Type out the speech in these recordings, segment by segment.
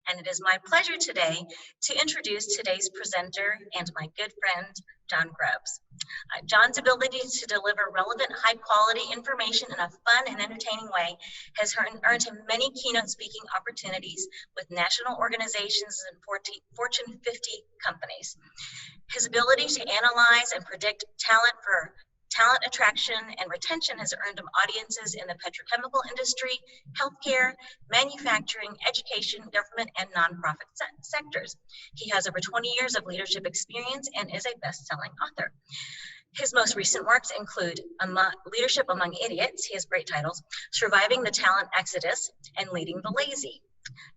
And it is my pleasure today to introduce today's presenter and my good friend, John Grubbs. John's ability to deliver relevant, high-quality information in a fun and entertaining way has earned him many keynote speaking opportunities with national organizations and Fortune 50 companies. His ability to analyze and predict talent attraction and retention has earned him audiences in the petrochemical industry, healthcare, manufacturing, education, government, and nonprofit sectors. He has over 20 years of leadership experience and is a best-selling author. His most recent works include Leadership Among Idiots, he has great titles, Surviving the Talent Exodus, and Leading the Lazy.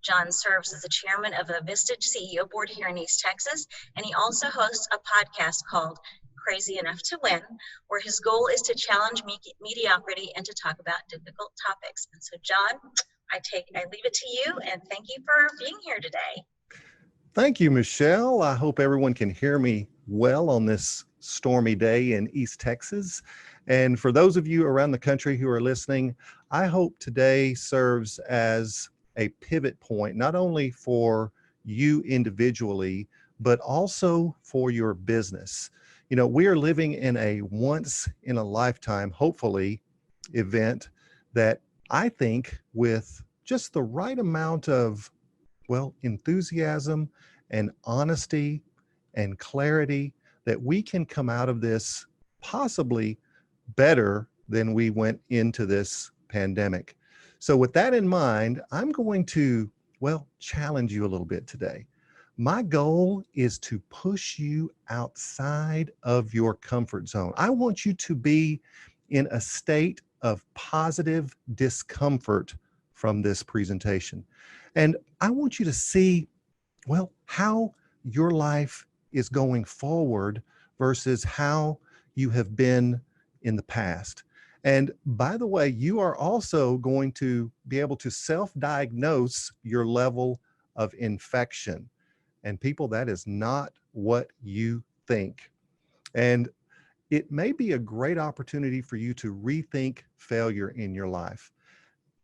John serves as the chairman of the Vistage CEO board here in East Texas, and he also hosts a podcast called Crazy Enough to Win, where his goal is to challenge mediocrity and to talk about difficult topics. And so, John, I leave it to you, and thank you for being here today. Thank you, Michelle. I hope everyone can hear me well on this stormy day in East Texas. And for those of you around the country who are listening, I hope today serves as a pivot point, not only for you individually, but also for your business. You know, we are living in a once in a lifetime, hopefully, event that I think with just the right amount of, well, enthusiasm and honesty and clarity, that we can come out of this possibly better than we went into this pandemic. So with that in mind, I'm going to, well, challenge you a little bit today. My goal is to push you outside of your comfort zone. I want you to be in a state of positive discomfort from this presentation. And I want you to see, well, how your life is going forward versus how you have been in the past. And by the way, you are also going to be able to self-diagnose your level of infection. And people, that is not what you think. And it may be a great opportunity for you to rethink failure in your life.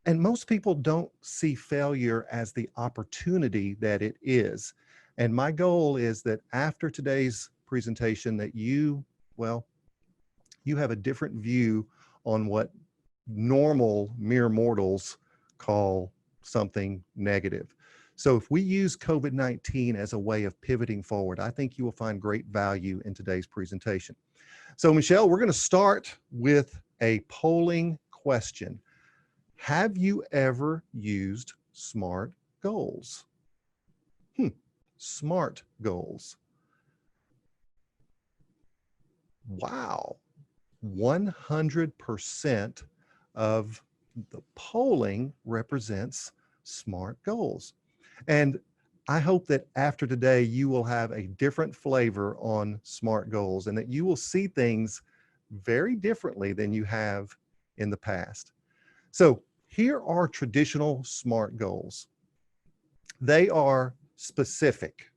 And most people don't see failure as the opportunity that it is. And my goal is that after today's presentation that you, well, you have a different view on what normal mere mortals call something negative. So if we use COVID-19 as a way of pivoting forward, I think you will find great value in today's presentation. So Michelle, we're going to start with a polling question. Have you ever used SMART goals? SMART goals. Wow. 100% of the polling represents SMART goals. And I hope that after today, you will have a different flavor on SMART goals and that you will see things very differently than you have in the past. So here are traditional SMART goals. They are specific.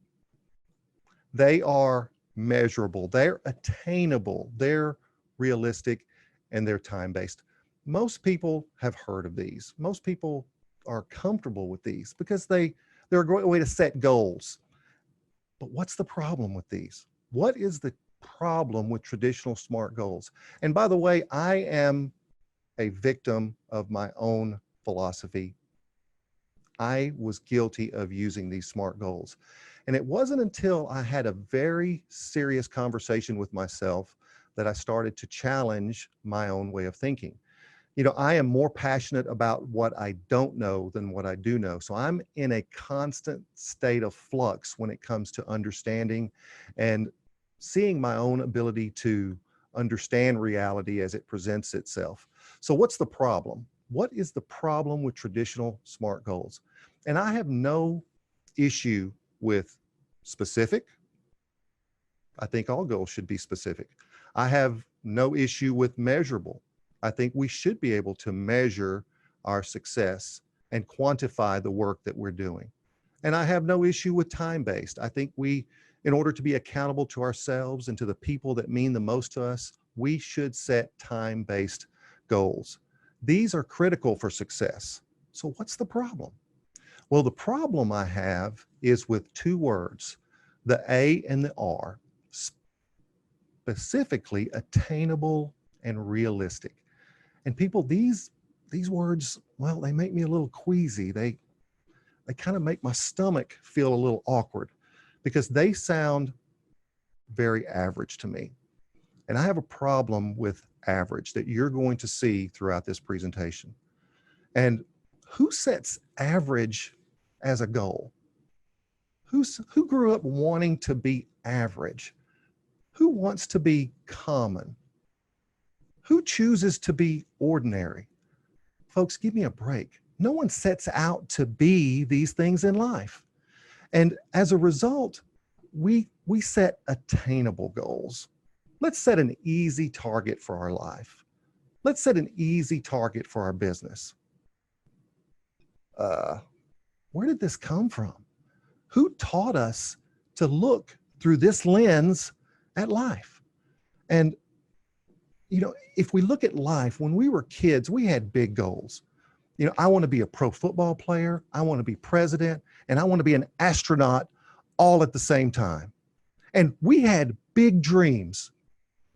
They are measurable. They're attainable. They're realistic, and they're time-based. Most people have heard of these. Most people are comfortable with these because they're a great way to set goals. But what's the problem with these? What is the problem with traditional SMART goals? And by the way, I am a victim of my own philosophy. I was guilty of using these SMART goals. And it wasn't until I had a very serious conversation with myself that I started to challenge my own way of thinking. You know, I am more passionate about what I don't know than what I do know. So I'm in a constant state of flux when it comes to understanding and seeing my own ability to understand reality as it presents itself. So what's the problem? What is the problem with traditional SMART goals? And I have no issue with specific. I think all goals should be specific. I have no issue with measurable. I think we should be able to measure our success and quantify the work that we're doing. And I have no issue with time-based. I think we, in order to be accountable to ourselves and to the people that mean the most to us, we should set time-based goals. These are critical for success. So what's the problem? Well, the problem I have is with two words, the A and the R, specifically attainable and realistic. And people, these words, well, they make me a little queasy. They kind of make my stomach feel a little awkward because they sound very average to me. And I have a problem with average that you're going to see throughout this presentation. And who sets average as a goal? Who grew up wanting to be average? Who wants to be common? Who chooses to be ordinary? Folks, give me a break. No one sets out to be these things in life. And as a result, we set attainable goals. Let's set an easy target for our life. Let's set an easy target for our business. Where did this come from? Who taught us to look through this lens at life? And, you know, if we look at life, when we were kids, we had big goals. You know, I want to be a pro football player, I want to be president, and I want to be an astronaut all at the same time. And we had big dreams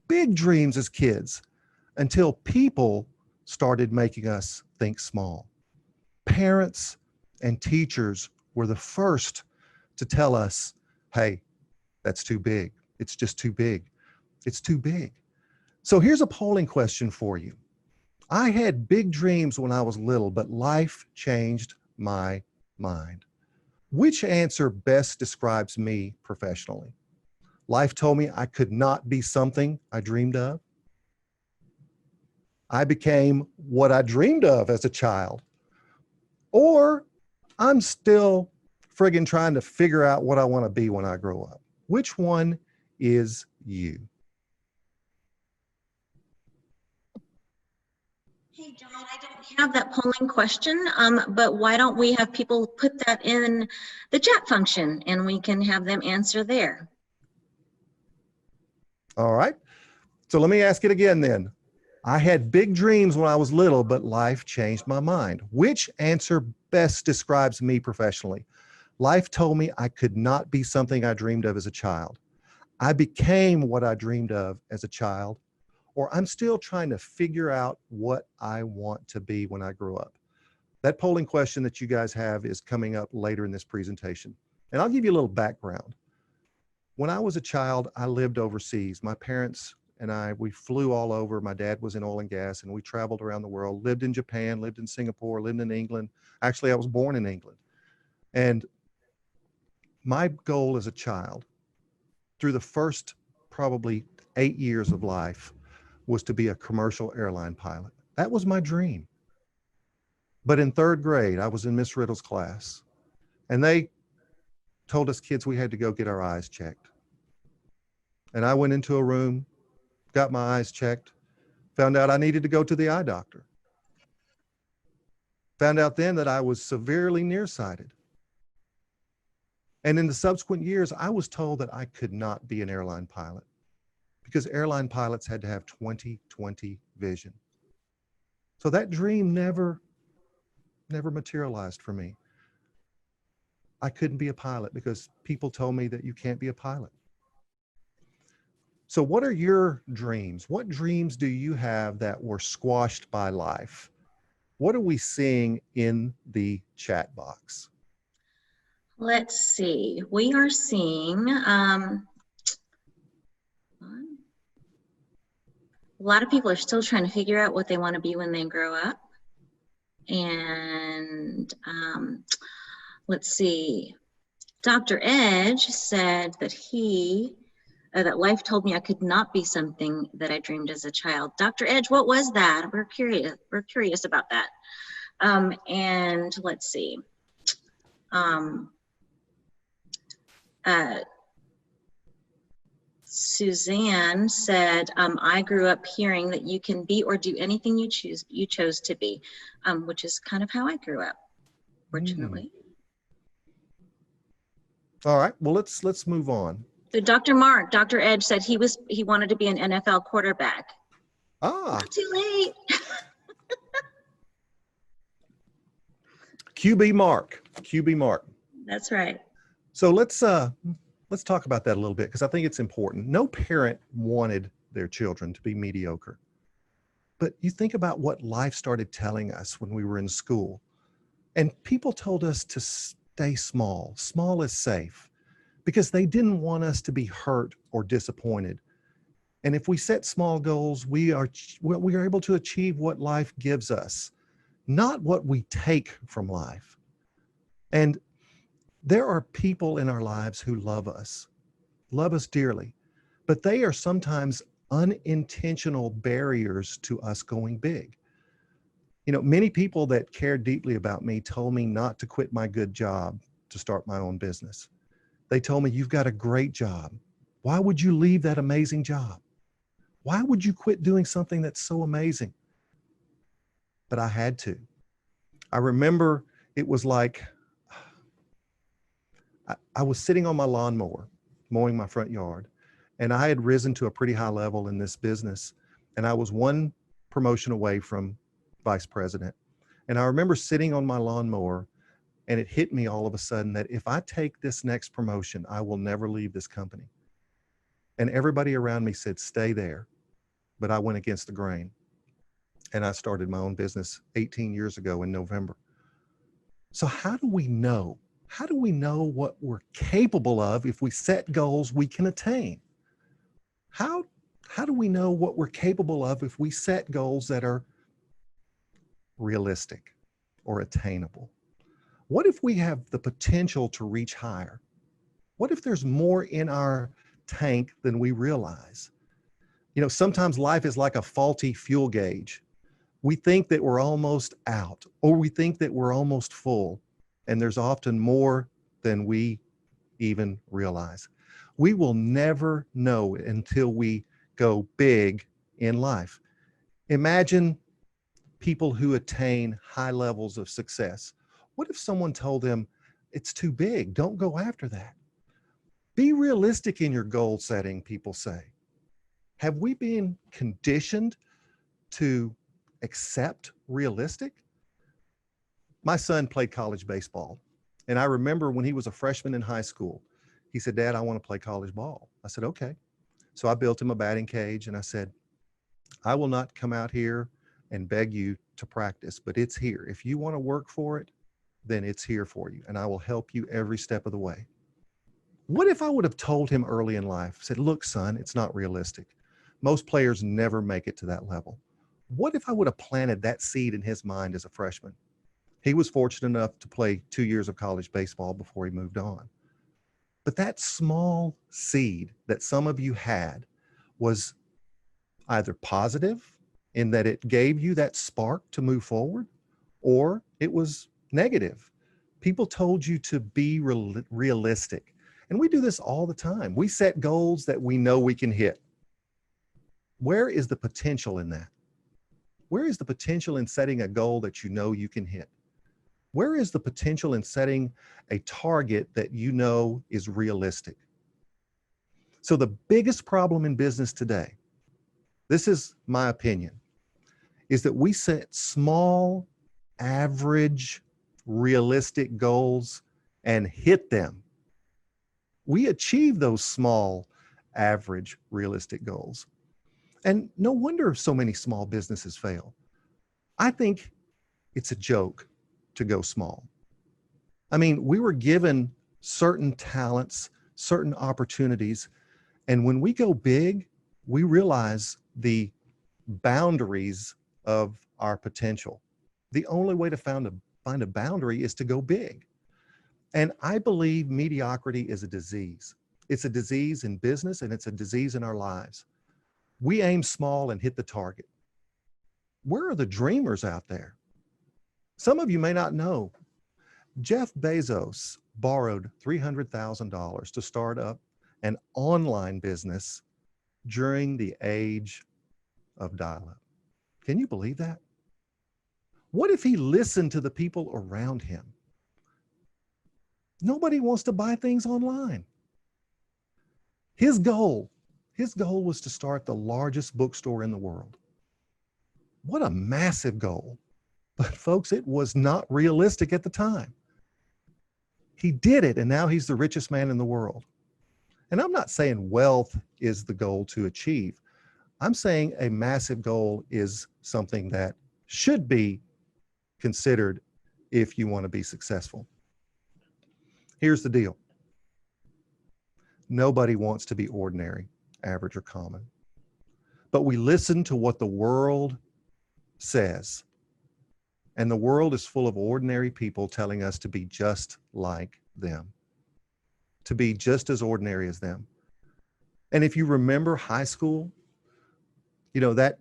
as kids until people started making us think small. Parents and teachers were the first to tell us, hey, that's too big. It's just too big. It's too big. So here's a polling question for you. I had big dreams when I was little, but life changed my mind. Which answer best describes me professionally? Life told me I could not be something I dreamed of. I became what I dreamed of as a child. Or I'm still friggin' trying to figure out what I want to be when I grow up. Which one is you? Hey, John, I don't have that polling question, but why don't we have people put that in the chat function and we can have them answer there. All right. So let me ask it again then. I had big dreams when I was little, but life changed my mind. Which answer best describes me professionally? Life told me I could not be something I dreamed of as a child. I became what I dreamed of as a child, or I'm still trying to figure out what I want to be when I grow up. That polling question that you guys have is coming up later in this presentation. And I'll give you a little background. When I was a child, I lived overseas. My parents and we flew all over. My dad was in oil and gas, and we traveled around the world, lived in Japan, lived in Singapore, lived in England. Actually, I was born in England. And my goal as a child, through the first probably 8 years of life, was to be a commercial airline pilot. That was my dream. But in 3rd grade, I was in Miss Riddle's class, and they told us kids we had to go get our eyes checked. And I went into a room, got my eyes checked, found out I needed to go to the eye doctor. Found out then that I was severely nearsighted. And in the subsequent years, I was told that I could not be an airline pilot because airline pilots had to have 20/20 vision. So that dream never materialized for me. I couldn't be a pilot because people told me that you can't be a pilot. So what are your dreams? What dreams do you have that were squashed by life? What are we seeing in the chat box? Let's see. We are seeing a lot of people are still trying to figure out what they want to be when they grow up. And let's see. Dr. Edge said that that life told me I could not be something that I dreamed as a child. Dr. Edge, what was that? We're curious about that. And let's see. Suzanne said, I grew up hearing that you can be or do anything you chose to be, which is kind of how I grew up, fortunately. All right, well, let's move on. So Dr. Edge said he wanted to be an NFL quarterback. Ah. Not too late. QB Mark. QB Martin. That's right. So let's talk about that a little bit, because I think it's important. No parent wanted their children to be mediocre. But you think about what life started telling us when we were in school. And people told us to stay small. Small is safe, because they didn't want us to be hurt or disappointed. And if we set small goals, we are able to achieve what life gives us, not what we take from life. And there are people in our lives who love us dearly, but they are sometimes unintentional barriers to us going big. You know, many people that care deeply about me told me not to quit my good job to start my own business. They told me, you've got a great job. Why would you leave that amazing job? Why would you quit doing something that's so amazing? But I had to. I remember it was like, I was sitting on my lawnmower, mowing my front yard, and I had risen to a pretty high level in this business. And I was one promotion away from vice president. And I remember sitting on my lawnmower, and it hit me all of a sudden that if I take this next promotion, I will never leave this company. And everybody around me said, stay there. But I went against the grain. And I started my own business 18 years ago in November. So how do we know? How do we know what we're capable of if we set goals we can attain? How do we know what we're capable of if we set goals that are realistic or attainable? What if we have the potential to reach higher? What if there's more in our tank than we realize? You know, sometimes life is like a faulty fuel gauge. We think that we're almost out, or we think that we're almost full, and there's often more than we even realize. We will never know until we go big in life. Imagine people who attain high levels of success. What if someone told them, it's too big, don't go after that? Be realistic in your goal setting, people say. Have we been conditioned to accept realistic? My son played college baseball. And I remember when he was a freshman in high school, he said, Dad, I want to play college ball. I said, okay. So I built him a batting cage, and I said, I will not come out here and beg you to practice, but it's here. If you want to work for it, then it's here for you, and I will help you every step of the way. What if I would have told him early in life, said, look, son, it's not realistic. Most players never make it to that level. What if I would have planted that seed in his mind as a freshman? He was fortunate enough to play 2 years of college baseball before he moved on. But that small seed that some of you had was either positive in that it gave you that spark to move forward, or it was negative. People told you to be realistic. And we do this all the time. We set goals that we know we can hit. Where is the potential in that? Where is the potential in setting a goal that you know you can hit? Where is the potential in setting a target that you know is realistic? So the biggest problem in business today, this is my opinion, is that we set small, average, realistic goals and hit them. We achieve those small, average, realistic goals. And no wonder so many small businesses fail. I think it's a joke to go small. I mean, we were given certain talents, certain opportunities, and when we go big, we realize the boundaries of our potential. The only way to find a boundary is to go big. And I believe mediocrity is a disease. It's a disease in business, and it's a disease in our lives. We aim small and hit the target. Where are the dreamers out there? Some of you may not know, Jeff Bezos borrowed $300,000 to start up an online business during the age of dial-up. Can you believe that? What if he listened to the people around him? Nobody wants to buy things online. His goal was to start the largest bookstore in the world. What a massive goal. But folks, it was not realistic at the time. He did it, and now he's the richest man in the world. And I'm not saying wealth is the goal to achieve. I'm saying a massive goal is something that should be considered if you want to be successful. Here's the deal. Nobody wants to be ordinary, average, or common. But we listen to what the world says. And the world is full of ordinary people telling us to be just like them, to be just as ordinary as them. And if you remember high school, you know, that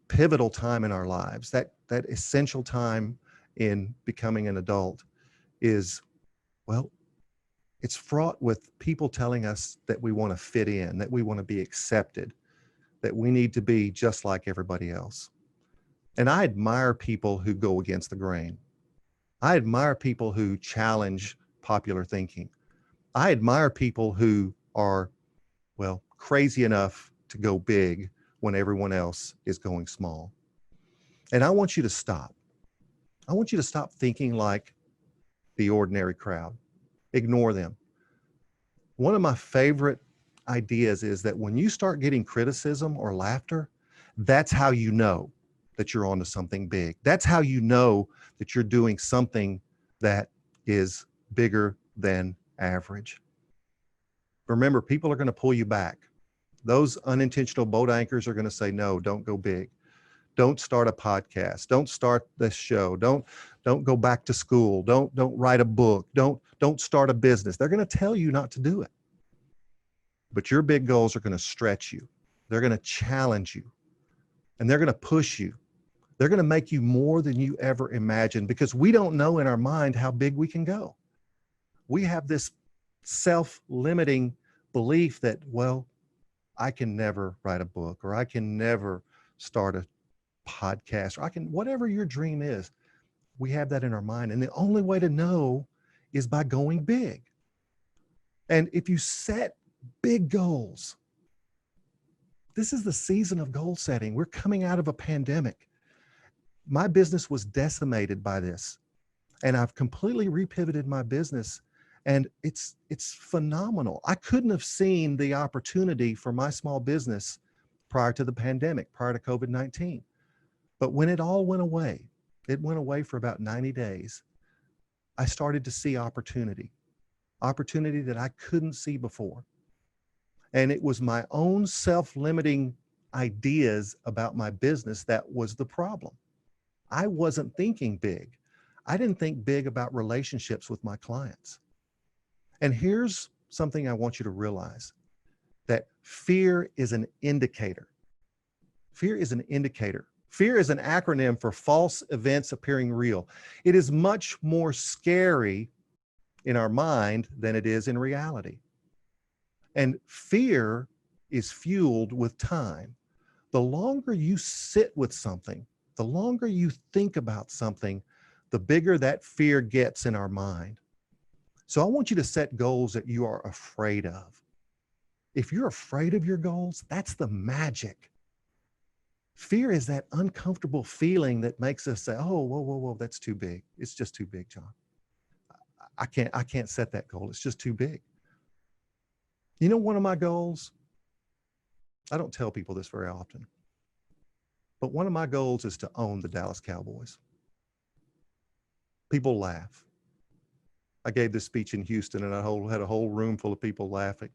pivotal time in our lives, that essential time in becoming an adult is, well, it's fraught with people telling us that we want to fit in, that we want to be accepted, that we need to be just like everybody else. And I admire people who go against the grain. I admire people who challenge popular thinking. I admire people who are, well, crazy enough to go big when everyone else is going small. And I want you to stop. I want you to stop thinking like the ordinary crowd. Ignore them. One of my favorite ideas is that when you start getting criticism or laughter, that's how you know that you're onto something big. That's how you know that you're doing something that is bigger than average. Remember, people are going to pull you back. Those unintentional boat anchors are going to say, no, don't go big. Don't start a podcast. Don't start this show. Don't go back to school. Don't write a book. Don't start a business. They're going to tell you not to do it. But your big goals are going to stretch you. They're going to challenge you. And they're going to push you. They're going to make you more than you ever imagined, because we don't know in our mind how big we can go. We have this self-limiting belief that, well, I can never write a book, or I can never start a podcast, or I can, whatever your dream is, we have that in our mind. And the only way to know is by going big. And if you set big goals, this is the season of goal setting. We're coming out of a pandemic. My business was decimated by this, and I've completely repivoted my business, and it's phenomenal. I couldn't have seen the opportunity for my small business prior to the pandemic, prior to COVID-19. But when it all went away, it went away for about 90 days, I started to see opportunity that I couldn't see before. And it was my own self-limiting ideas about my business that was the problem. I wasn't thinking big. I didn't think big about relationships with my clients. And here's something I want you to realize, that fear is an indicator. Fear is an indicator. Fear is an acronym for false events appearing real. It is much more scary in our mind than it is in reality. And fear is fueled with time. The longer you sit with something, the longer you think about something, the bigger that fear gets in our mind. So I want you to set goals that you are afraid of. If you're afraid of your goals, that's the magic. Fear is that uncomfortable feeling that makes us say, oh, whoa, that's too big. It's just too big, John. I can't set that goal. It's just too big. You know, one of my goals, I don't tell people this very often, but one of my goals is to own the Dallas Cowboys. People laugh. I gave this speech in Houston, and I had a whole room full of people laughing.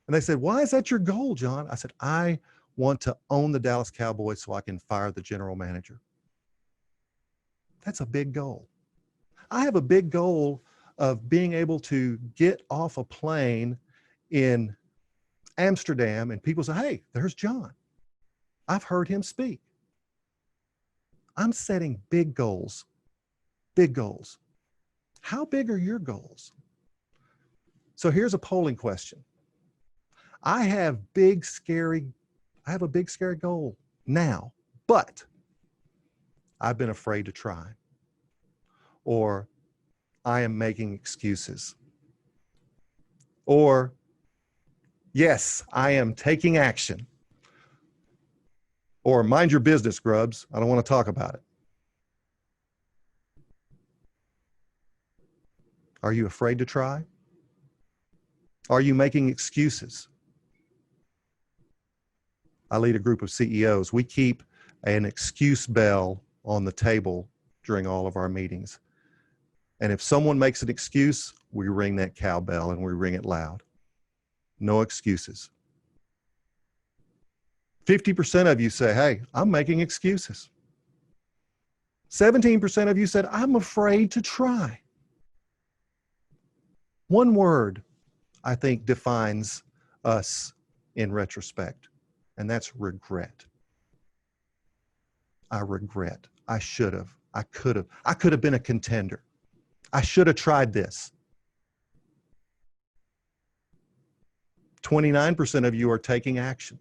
And they said, why is that your goal, John? I said, I want to own the Dallas Cowboys so I can fire the general manager. That's a big goal. I have a big goal of being able to get off a plane in Amsterdam and people say, hey, there's John. I've heard him speak. I'm setting big goals, big goals. How big are your goals? So here's a polling question. I have a big, scary goal now, but I've been afraid to try, or I am making excuses, or yes, I am taking action, or mind your business, Grubbs. I don't want to talk about it. Are you afraid to try? Are you making excuses? I lead a group of CEOs. We keep an excuse bell on the table during all of our meetings. And if someone makes an excuse, we ring that cowbell and we ring it loud. No excuses. 50% of you say, hey, I'm making excuses. 17% of you said, I'm afraid to try. One word, I think, defines us in retrospect, and that's regret. I regret. I should have. I could have. I could have been a contender. I should have tried this. 29% of you are taking action.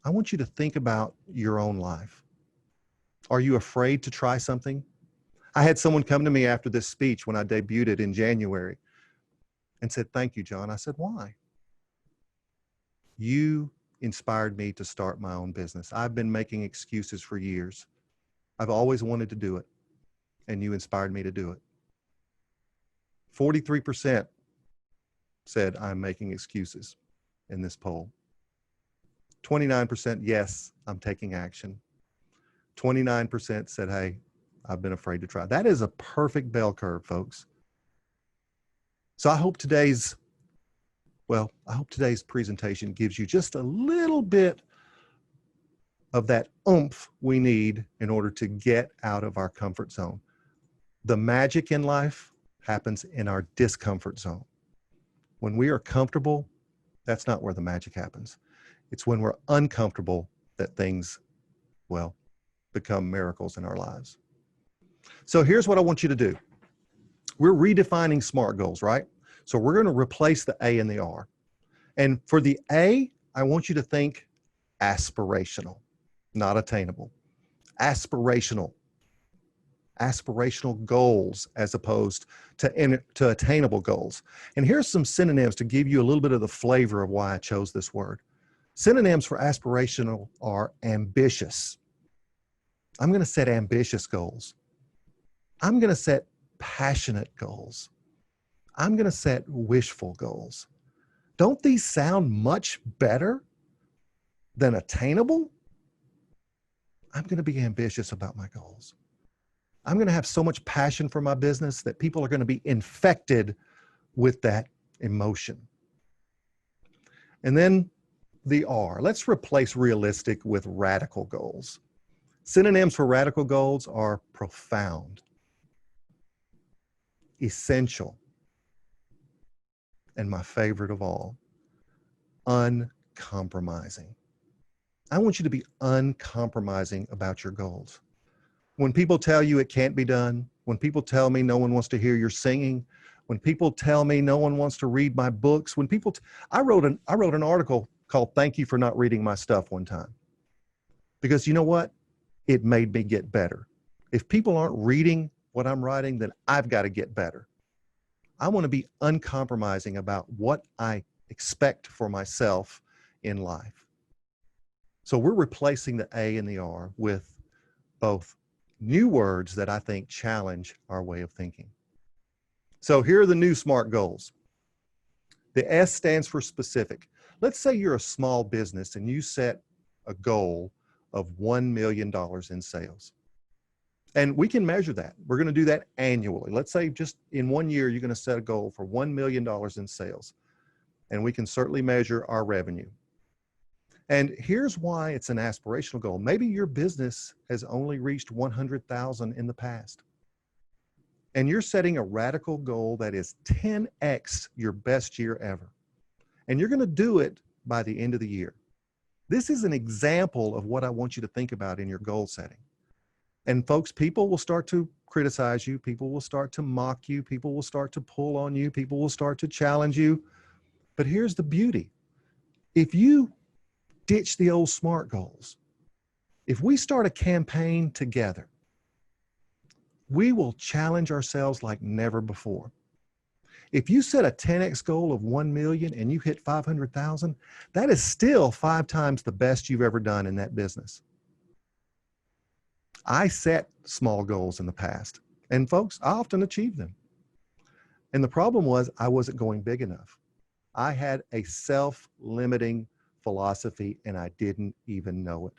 I want you to think about your own life. Are you afraid to try something? I had someone come to me after this speech when I debuted it in January and said, thank you, John. I said, why? You inspired me to start my own business. I've been making excuses for years. I've always wanted to do it, and you inspired me to do it. 43% said I'm making excuses in this poll. 29%, yes, I'm taking action. 29% said, hey, I've been afraid to try. That is a perfect bell curve, folks. So I hope today's presentation gives you just a little bit of that oomph we need in order to get out of our comfort zone. The magic in life happens in our discomfort zone. When we are comfortable, that's not where the magic happens. It's when we're uncomfortable that things, become miracles in our lives. So here's what I want you to do. We're redefining SMART goals, right? So we're going to replace the A and the R. And for the A, I want you to think aspirational, not attainable. Aspirational goals as opposed to attainable goals. And here's some synonyms to give you a little bit of the flavor of why I chose this word. Synonyms for aspirational are ambitious. I'm going to set ambitious goals. I'm going to set passionate goals. I'm going to set wishful goals. Don't these sound much better than attainable? I'm going to be ambitious about my goals. I'm going to have so much passion for my business that people are going to be infected with that emotion. And then the R. Let's replace realistic with radical goals. Synonyms for radical goals are profound, essential, and my favorite of all, uncompromising. I want you to be uncompromising about your goals. When people tell you it can't be done, when people tell me no one wants to hear your singing, when people tell me no one wants to read my books, I wrote an article called "Thank You for Not Reading My Stuff" one time. Because you know what? It made me get better. If people aren't reading what I'm writing, then I've got to get better. I want to be uncompromising about what I expect for myself in life. So we're replacing the A and the R with both new words that I think challenge our way of thinking. So here are the new SMART goals. The S stands for specific. Let's say you're a small business and you set a goal of $1 million in sales. And we can measure that. We're going to do that annually. Let's say just in 1 year, you're going to set a goal for $1 million in sales. And we can certainly measure our revenue. And here's why it's an aspirational goal. Maybe your business has only reached 100,000 in the past. And you're setting a radical goal that is 10x your best year ever. And you're going to do it by the end of the year. This is an example of what I want you to think about in your goal setting. And folks, people will start to criticize you. People will start to mock you. People will start to pull on you. People will start to challenge you. But here's the beauty. If you ditch the old SMART goals, if we start a campaign together, we will challenge ourselves like never before. If you set a 10x goal of 1 million and you hit 500,000, that is still 5 times the best you've ever done in that business. I set small goals in the past. And folks, I often achieved them. And the problem was I wasn't going big enough. I had a self-limiting philosophy and I didn't even know it.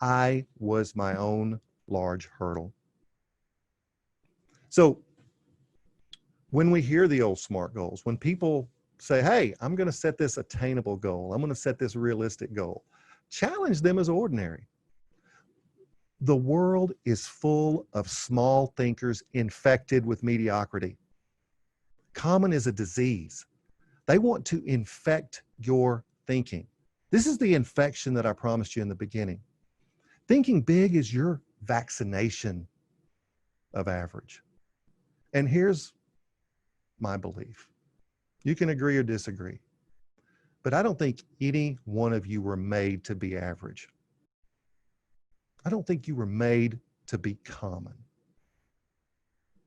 I was my own large hurdle. So when we hear the old SMART goals, when people say, hey, I'm going to set this attainable goal, I'm going to set this realistic goal, challenge them as ordinary. The world is full of small thinkers infected with mediocrity. Common is a disease. They want to infect your thinking. This is the infection that I promised you in the beginning. Thinking big is your vaccination of average. And here's my belief. You can agree or disagree, but I don't think any one of you were made to be average. I don't think you were made to be common.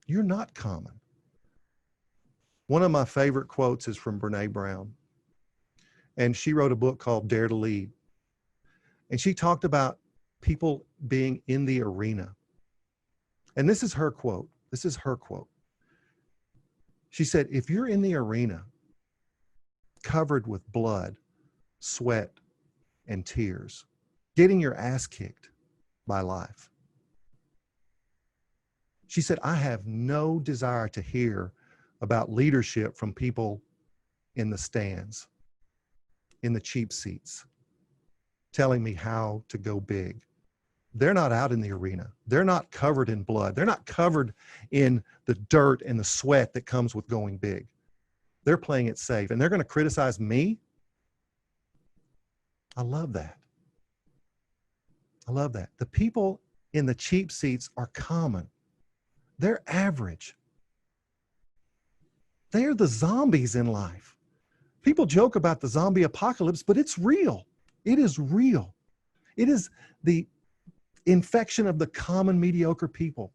You're not common. One of my favorite quotes is from Brene Brown, and she wrote a book called Dare to Lead. And she talked about people being in the arena. And this is her quote. This is her quote. She said, if you're in the arena covered with blood, sweat, and tears, getting your ass kicked by life, she said, I have no desire to hear about leadership from people in the stands, in the cheap seats, telling me how to go big. They're not out in the arena. They're not covered in blood. They're not covered in the dirt and the sweat that comes with going big. They're playing it safe, and they're going to criticize me. I love that. I love that. The people in the cheap seats are common. They're average. They're the zombies in life. People joke about the zombie apocalypse, but it's real. It is real. It is the infection of the common mediocre people.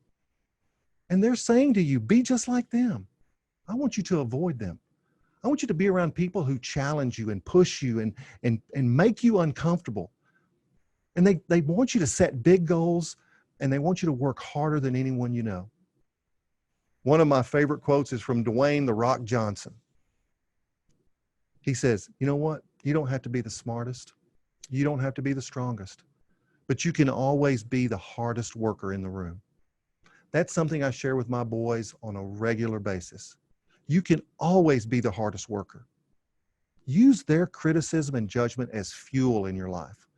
And they're saying to you, be just like them. I want you to avoid them. I want you to be around people who challenge you and push you and make you uncomfortable. And they want you to set big goals, and they want you to work harder than anyone you know. One of my favorite quotes is from Dwayne "The Rock" Johnson. He says, you know what? You don't have to be the smartest. You don't have to be the strongest, but you can always be the hardest worker in the room. That's something I share with my boys on a regular basis. You can always be the hardest worker. Use their criticism and judgment as fuel in your life.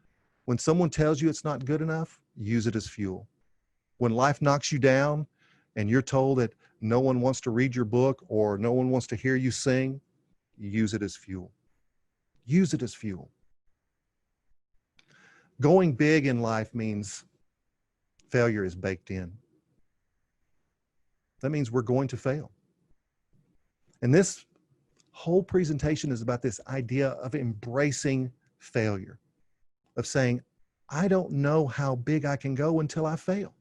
When someone tells you it's not good enough, use it as fuel. When life knocks you down and you're told that no one wants to read your book or no one wants to hear you sing, use it as fuel. Use it as fuel. Going big in life means failure is baked in. That means we're going to fail. And this whole presentation is about this idea of embracing failure, of saying, I don't know how big I can go until I fail.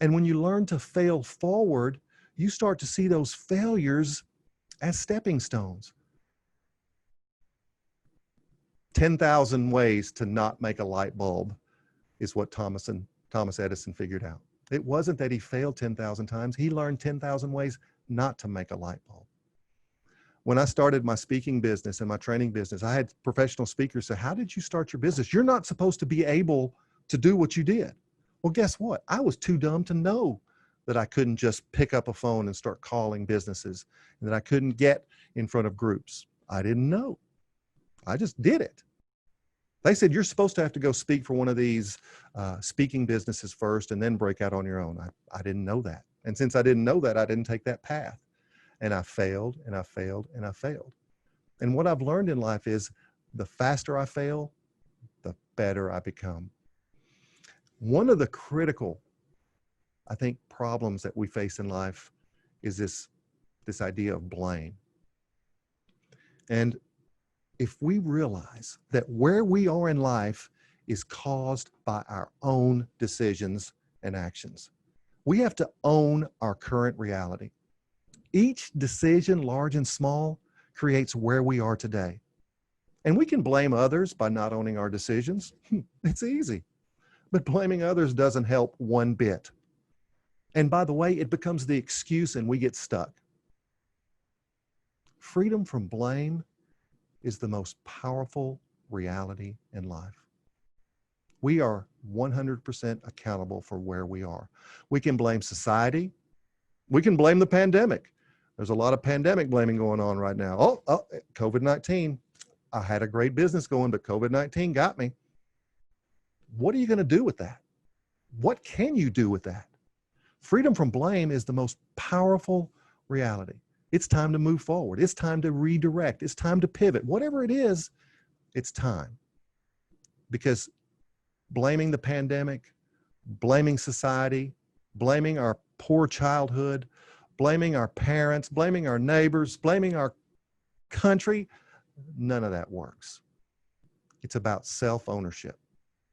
And when you learn to fail forward, you start to see those failures as stepping stones. 10,000 ways to not make a light bulb is what Thomas Edison figured out. It wasn't that he failed 10,000 times. He learned 10,000 ways not to make a light bulb. When I started my speaking business and my training business, I had professional speakers say, how did you start your business? You're not supposed to be able to do what you did. Well, guess what? I was too dumb to know that I couldn't just pick up a phone and start calling businesses, and that I couldn't get in front of groups. I didn't know. I just did it. They said, you're supposed to have to go speak for one of these speaking businesses first and then break out on your own. I didn't know that. And since I didn't know that, I didn't take that path. And I failed and I failed and I failed. And what I've learned in life is the faster I fail, the better I become. One of the critical, I think, problems that we face in life is this idea of blame. And if we realize that where we are in life is caused by our own decisions and actions, we have to own our current reality. Each decision, large and small, creates where we are today. And we can blame others by not owning our decisions. It's easy. But blaming others doesn't help one bit. And by the way, it becomes the excuse and we get stuck. Freedom from blame is the most powerful reality in life. We are 100% accountable for where we are. We can blame society. We can blame the pandemic. There's a lot of pandemic blaming going on right now. Oh, COVID-19. I had a great business going, but COVID-19 got me. What are you going to do with that? What can you do with that? Freedom from blame is the most powerful reality. It's time to move forward. It's time to redirect. It's time to pivot. Whatever it is, it's time. Because blaming the pandemic, blaming society, blaming our poor childhood, blaming our parents, blaming our neighbors, blaming our country, none of that works. It's about self-ownership.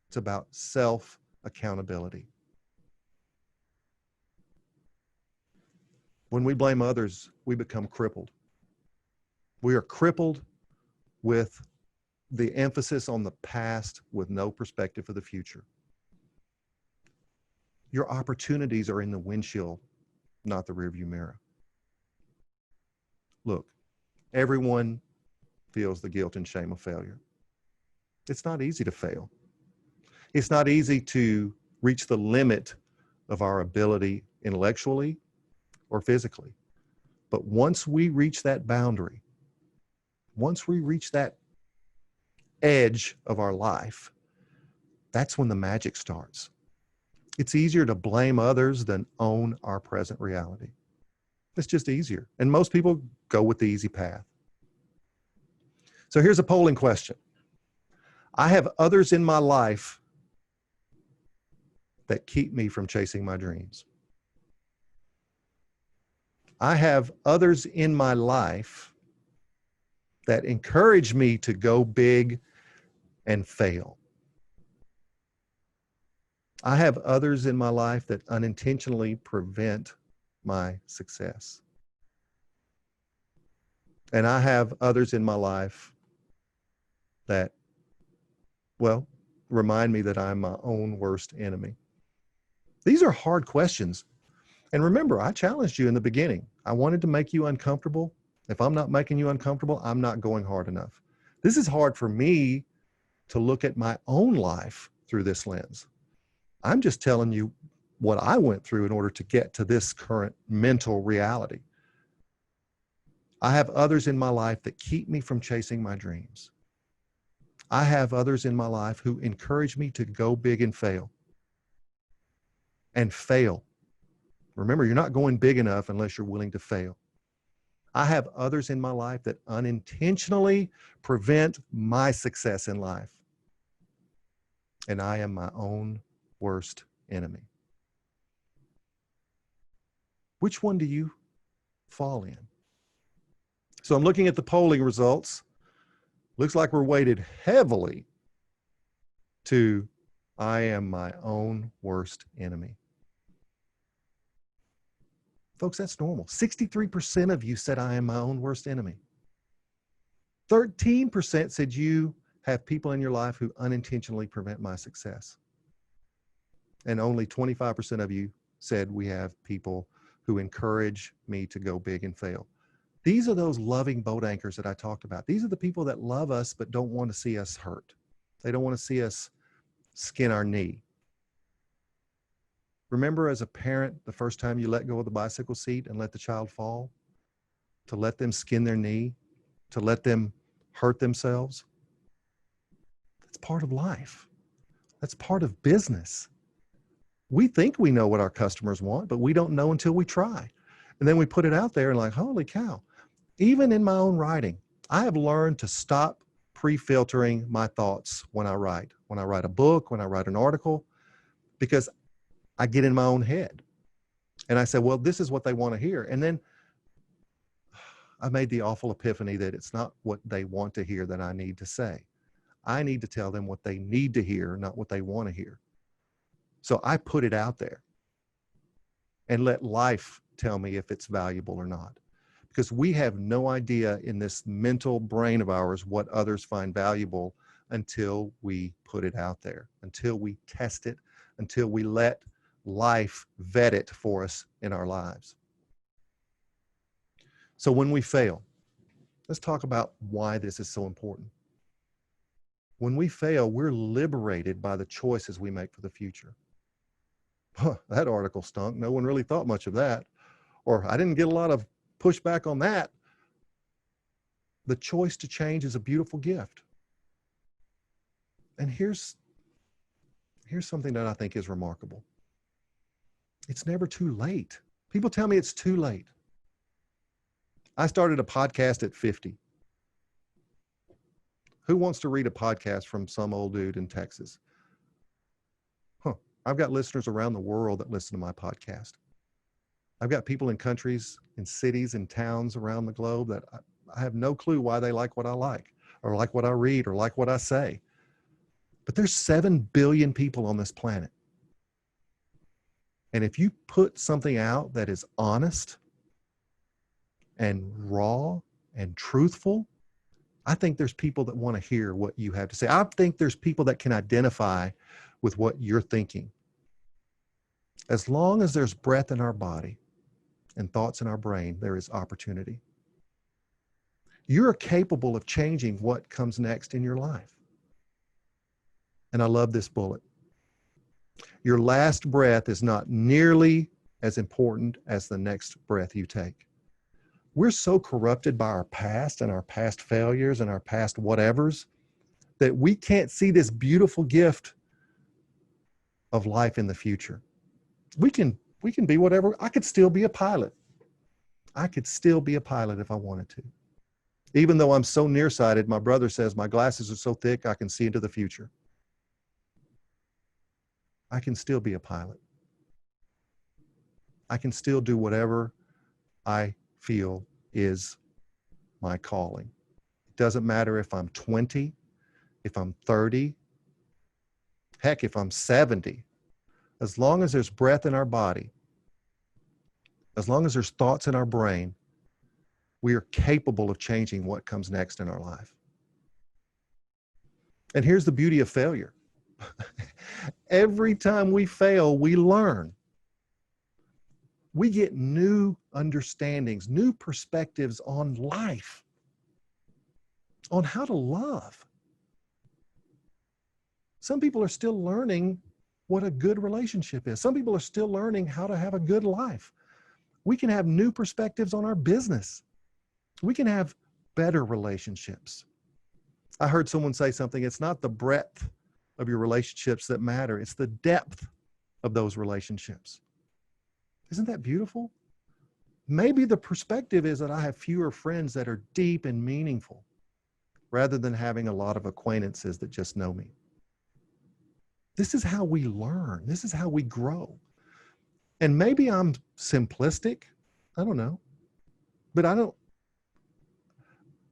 It's about self-accountability. When we blame others, we become crippled. We are crippled with the emphasis on the past with no perspective for the future. Your opportunities are in the windshield, not the rearview mirror. Look, everyone feels the guilt and shame of failure. It's not easy to fail. It's not easy to reach the limit of our ability intellectually or physically. But once we reach that boundary, once we reach that edge of our life, that's when the magic starts. It's easier to blame others than own our present reality. It's just easier. And most people go with the easy path. So here's a polling question. I have others in my life that keep me from chasing my dreams. I have others in my life that encourage me to go big and fail. I have others in my life that unintentionally prevent my success. And I have others in my life that, well, remind me that I'm my own worst enemy. These are hard questions. And remember, I challenged you in the beginning. I wanted to make you uncomfortable. If I'm not making you uncomfortable, I'm not going hard enough. This is hard for me to look at my own life through this lens. I'm just telling you what I went through in order to get to this current mental reality. I have others in my life that keep me from chasing my dreams. I have others in my life who encourage me to go big and fail. And fail. Remember, you're not going big enough unless you're willing to fail. I have others in my life that unintentionally prevent my success in life. And I am my own worst enemy. Which one do you fall in? So I'm looking at the polling results. Looks like we're weighted heavily to I am my own worst enemy. Folks, that's normal. 63% of you said I am my own worst enemy. 13% said you have people in your life who unintentionally prevent my success. And only 25% of you said we have people who encourage me to go big and fail. These are those loving boat anchors that I talked about. These are the people that love us but don't want to see us hurt. They don't want to see us skin our knee. Remember as a parent, the first time you let go of the bicycle seat and let the child fall? To let them skin their knee? To let them hurt themselves? That's part of life. That's part of business. We think we know what our customers want, but we don't know until we try. And then we put it out there and like, holy cow. Even in my own writing, I have learned to stop pre-filtering my thoughts when I write a book, when I write an article, because I get in my own head and I say, well, this is what they want to hear. And then I made the awful epiphany that it's not what they want to hear that I need to say. I need to tell them what they need to hear, not what they want to hear. So I put it out there and let life tell me if it's valuable or not. Because we have no idea in this mental brain of ours what others find valuable until we put it out there, until we test it, until we let life vet it for us in our lives. So when we fail, let's talk about why this is so important. When we fail, we're liberated by the choices we make for the future. Huh, that article stunk. No one really thought much of that. Or I didn't get a lot of pushback on that. The choice to change is a beautiful gift. And here's something that I think is remarkable. It's never too late. People tell me it's too late. I started a podcast at 50. Who wants to read a podcast from some old dude in Texas? I've got listeners around the world that listen to my podcast. I've got people in countries, in cities, in towns around the globe that I have no clue why they like what I like, or like what I read, or like what I say. But there's 7 billion people on this planet. And if you put something out that is honest and raw and truthful, I think there's people that want to hear what you have to say. I think there's people that can identify with what you're thinking. As long as there's breath in our body and thoughts in our brain, there is opportunity. You're capable of changing what comes next in your life. And I love this bullet. Your last breath is not nearly as important as the next breath you take. We're so corrupted by our past and our past failures and our past whatevers that we can't see this beautiful gift of life in the future. We can be whatever. I could still be a pilot. I could still be a pilot if I wanted to. Even though I'm so nearsighted, my brother says my glasses are so thick I can see into the future. I can still be a pilot. I can still do whatever I feel is my calling. It doesn't matter if I'm 20, if I'm 30, heck, if I'm 70. As long as there's breath in our body, as long as there's thoughts in our brain, we are capable of changing what comes next in our life. And here's the beauty of failure. Every time we fail, we learn. We get new understandings, new perspectives on life, on how to love. Some people are still learning what a good relationship is. Some people are still learning how to have a good life. We can have new perspectives on our business. We can have better relationships. I heard someone say something, it's not the breadth of your relationships that matter, it's the depth of those relationships. Isn't that beautiful? Maybe the perspective is that I have fewer friends that are deep and meaningful rather than having a lot of acquaintances that just know me. This is how we learn. This is how we grow. And maybe I'm simplistic. I don't know. But I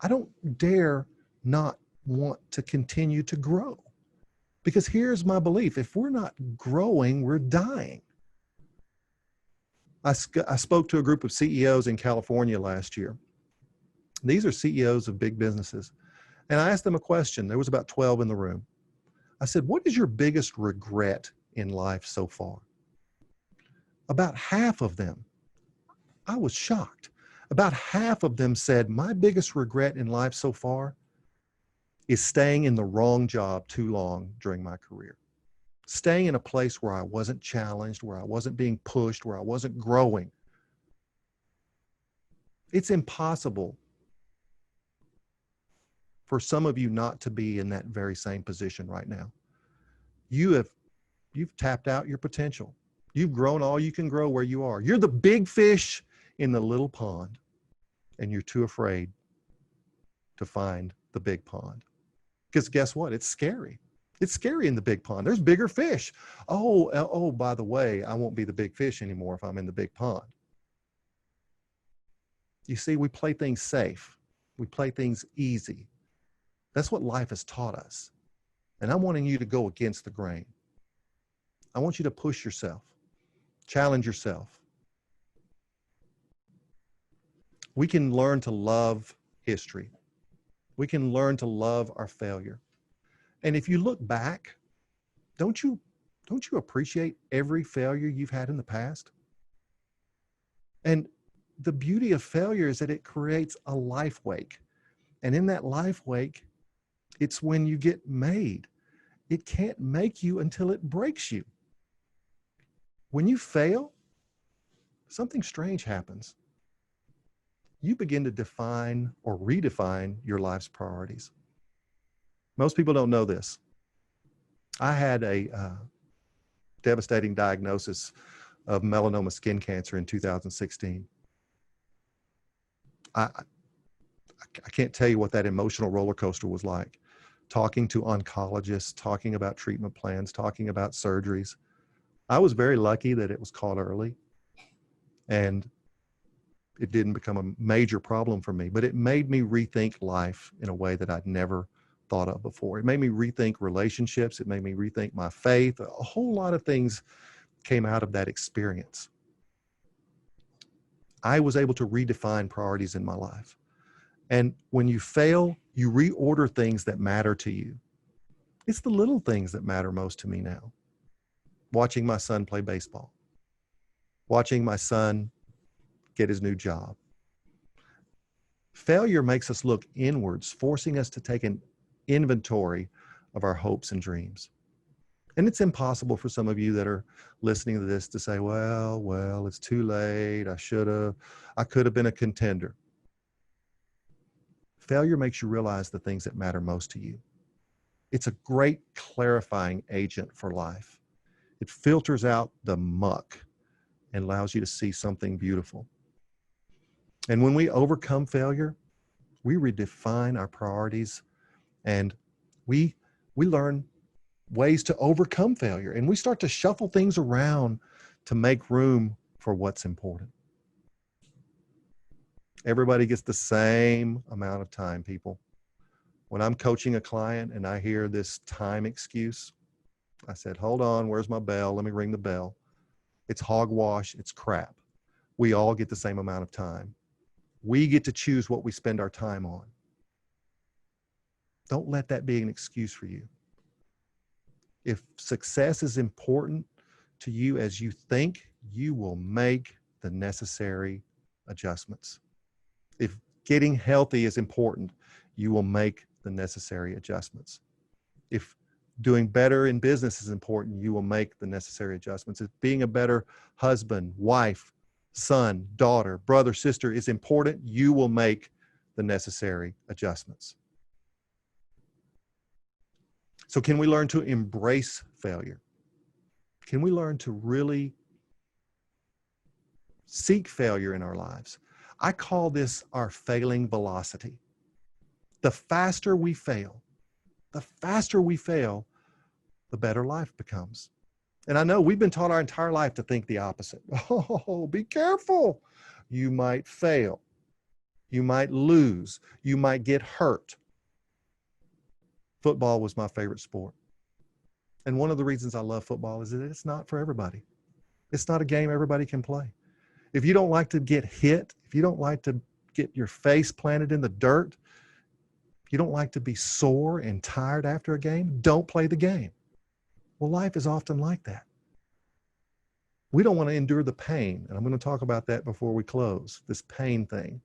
don't dare not want to continue to grow. Because here's my belief. If we're not growing, we're dying. I spoke to a group of CEOs in California last year. These are CEOs of big businesses. And I asked them a question. There was about 12 in the room. I said, what is your biggest regret in life so far? About half of them, I was shocked. About half of them said, my biggest regret in life so far is staying in the wrong job too long during my career. Staying in a place where I wasn't challenged, where I wasn't being pushed, where I wasn't growing. It's impossible for some of you not to be in that very same position right now. You've tapped out your potential. You've grown all you can grow where you are. You're the big fish in the little pond, and you're too afraid to find the big pond. Because guess what? It's scary. It's scary in the big pond. There's bigger fish. Oh, by the way, I won't be the big fish anymore if I'm in the big pond. You see, we play things safe. We play things easy. That's what life has taught us. And I'm wanting you to go against the grain. I want you to push yourself, challenge yourself. We can learn to love history. We can learn to love our failure. And if you look back, don't you Don't you appreciate every failure you've had in the past? And the beauty of failure is that it creates a life wake. And in that life wake, it's when you get made. It can't make you until it breaks you. When you fail, something strange happens. You begin to define or redefine your life's priorities. Most people don't know this. I had a devastating diagnosis of melanoma skin cancer in 2016. I can't tell you what that emotional roller coaster was like. Talking to oncologists, talking about treatment plans, talking about surgeries. I was very lucky that it was caught early and it didn't become a major problem for me, but it made me rethink life in a way that I'd never thought of before. It made me rethink relationships. It made me rethink my faith. A whole lot of things came out of that experience. I was able to redefine priorities in my life. And when you fail, you reorder things that matter to you. It's the little things that matter most to me now. Watching my son play baseball, watching my son get his new job. Failure makes us look inwards, forcing us to take an inventory of our hopes and dreams. And it's impossible for some of you that are listening to this to say, well, it's too late. I could have been a contender. Failure makes you realize the things that matter most to you. It's a great clarifying agent for life. It filters out the muck and allows you to see something beautiful. And when we overcome failure, we redefine our priorities and we learn ways to overcome failure, and we start to shuffle things around to make room for what's important. Everybody gets the same amount of time, people. When I'm coaching a client and I hear this time excuse, I said, hold on, where's my bell? Let me ring the bell. It's hogwash, it's crap. We all get the same amount of time. We get to choose what we spend our time on. Don't let that be an excuse for you. If success is important to you as you think, you will make the necessary adjustments. If getting healthy is important, you will make the necessary adjustments. If doing better in business is important, you will make the necessary adjustments. If being a better husband, wife, son, daughter, brother, sister is important, you will make the necessary adjustments. So can we learn to embrace failure? Can we learn to really seek failure in our lives? I call this our failing velocity. The faster we fail, the better life becomes. And I know we've been taught our entire life to think the opposite. Oh, be careful. You might fail. You might lose. You might get hurt. Football was my favorite sport. And one of the reasons I love football is that it's not for everybody. It's not a game everybody can play. If you don't like to get hit, if you don't like to get your face planted in the dirt, if you don't like to be sore and tired after a game, don't play the game. Well, life is often like that. We don't want to endure the pain. And I'm going to talk about that before we close, this pain thing.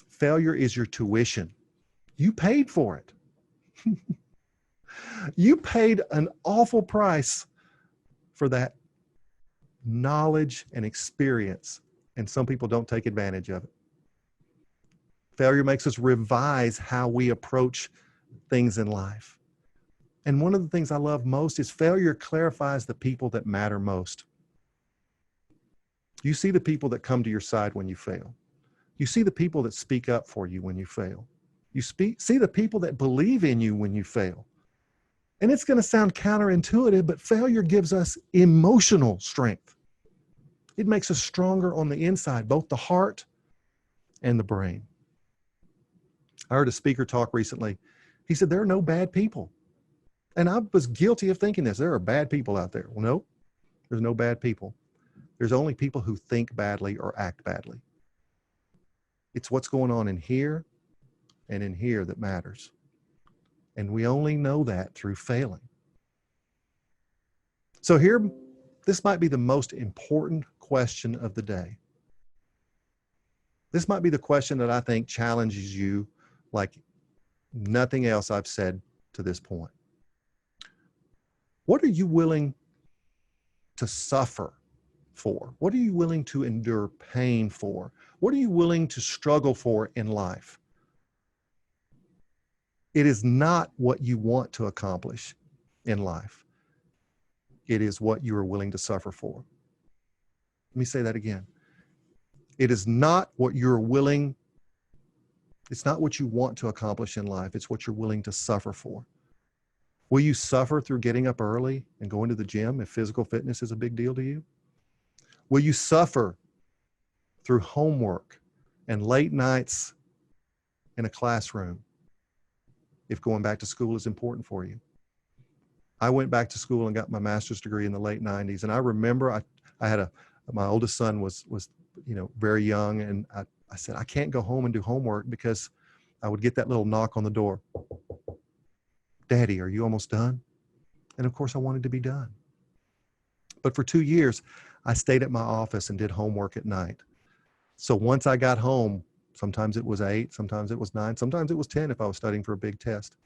Failure is your tuition. You paid for it. You paid an awful price for that knowledge and experience, and some people don't take advantage of it. Failure makes us revise how we approach things in life. And one of the things I love most is failure clarifies the people that matter most. You see the people that come to your side when you fail. You see the people that speak up for you when you fail. You see the people that believe in you when you fail. And it's going to sound counterintuitive, but failure gives us emotional strength. It makes us stronger on the inside, both the heart and the brain. I heard a speaker talk recently. He said, there are no bad people. And I was guilty of thinking this. There are bad people out there. Well, no, there's no bad people. There's only people who think badly or act badly. It's what's going on in here and in here that matters. And we only know that through failing. So here, this might be the most important question of the day. This might be the question that I think challenges you like nothing else I've said to this point. What are you willing to suffer for? What are you willing to endure pain for? What are you willing to struggle for in life? It is not what you want to accomplish in life. It is what you are willing to suffer for. Let me say that again. It is not what you're willing, it's not what you want to accomplish in life. It's what you're willing to suffer for. Will you suffer through getting up early and going to the gym if physical fitness is a big deal to you? Will you suffer through homework and late nights in a classroom if going back to school is important for you? I went back to school and got my master's degree in the late 90s. And I remember I had my oldest son was very young. And I said, I can't go home and do homework because I would get that little knock on the door. Daddy, are you almost done? And of course I wanted to be done. But for 2 years, I stayed at my office and did homework at night. So once I got home, sometimes it was 8, sometimes it was 9, sometimes it was 10 if I was studying for a big test.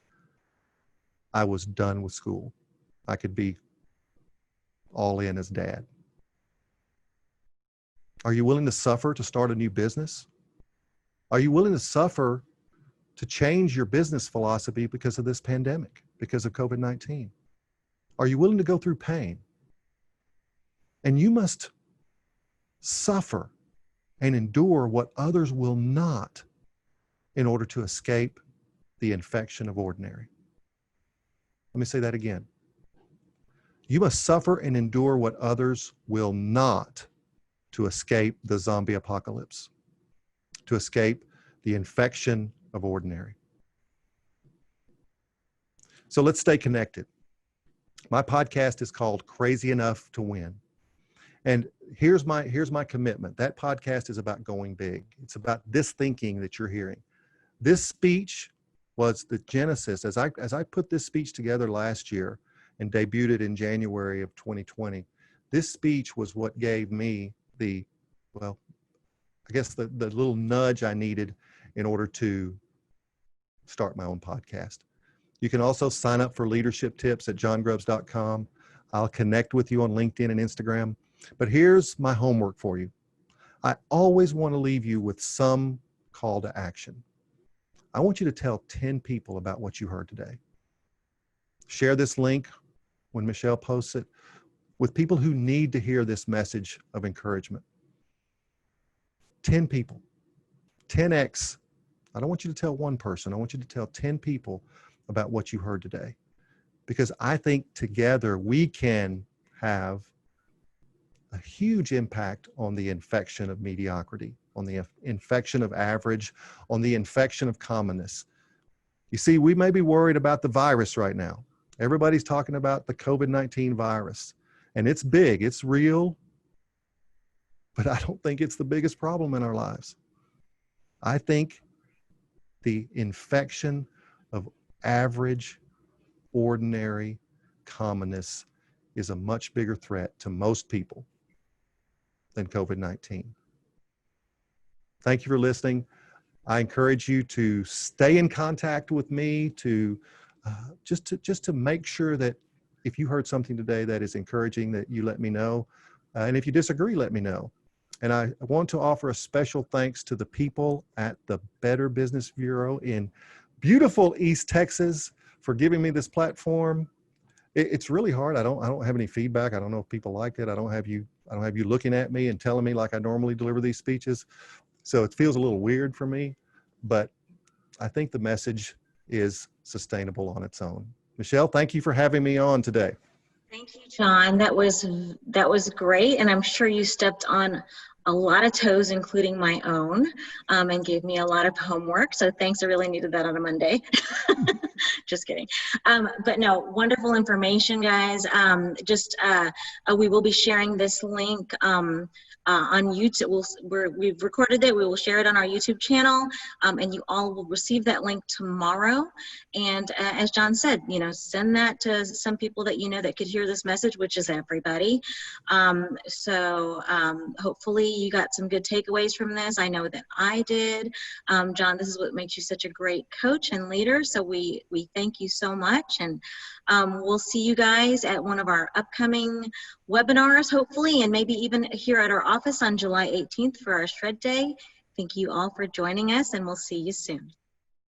I was done with school. I could be all in as dad. Are you willing to suffer to start a new business? Are you willing to suffer to change your business philosophy because of this pandemic, because of COVID-19? Are you willing to go through pain? And you must suffer and endure what others will not in order to escape the infection of ordinary. Let me say that again. You must suffer and endure what others will not to escape the zombie apocalypse, to escape the infection of ordinary. So let's stay connected. My podcast is called Crazy Enough to Win. And here's my commitment. That podcast is about going big. It's about this thinking that you're hearing. This speech was the genesis. As I put this speech together last year and debuted it in January of 2020, this speech was what gave me the little nudge I needed in order to start my own podcast. You can also sign up for leadership tips at johngrubbs.com. I'll connect with you on LinkedIn and Instagram. But here's my homework for you. I always want to leave you with some call to action. I want you to tell 10 people about what you heard today. Share this link when Michelle posts it with people who need to hear this message of encouragement. 10 people, 10x. I don't want you to tell one person. I want you to tell 10 people about what you heard today, because I think together we can have a huge impact on the infection of mediocrity, on the infection of average, on the infection of commonness. You see, we may be worried about the virus right now. Everybody's talking about the COVID-19 virus, and it's big, it's real, but I don't think it's the biggest problem in our lives. I think the infection of average, ordinary commonness is a much bigger threat to most people than COVID-19. Thank you for listening. I encourage you to stay in contact with me, to just to make sure that if you heard something today that is encouraging, that you let me know. And if you disagree, let me know. And I want to offer a special thanks to the people at the Better Business Bureau in beautiful East Texas for giving me this platform. It's really hard. I don't have any feedback. I don't know if people like it. I don't have you looking at me and telling me like I normally deliver these speeches. So it feels a little weird for me, but I think the message is sustainable on its own. Michelle, thank you for having me on today. Thank you, John. That was great, and I'm sure you stepped on a lot of toes, including my own, and gave me a lot of homework. So thanks. I really needed that on a Monday. Just kidding. But no, wonderful information, guys. We will be sharing this link on YouTube. We've recorded it. We will share it on our YouTube channel, and you all will receive that link tomorrow. And as John said, you know, send that to some people that you know that could hear this message, which is everybody. Hopefully you got some good takeaways from this. I know that I did. John, this is what makes you such a great coach and leader. So we thank you so much. And we'll see you guys at one of our upcoming webinars, hopefully, and maybe even here at our office on July 18th for our Shred Day. Thank you all for joining us, and we'll see you soon.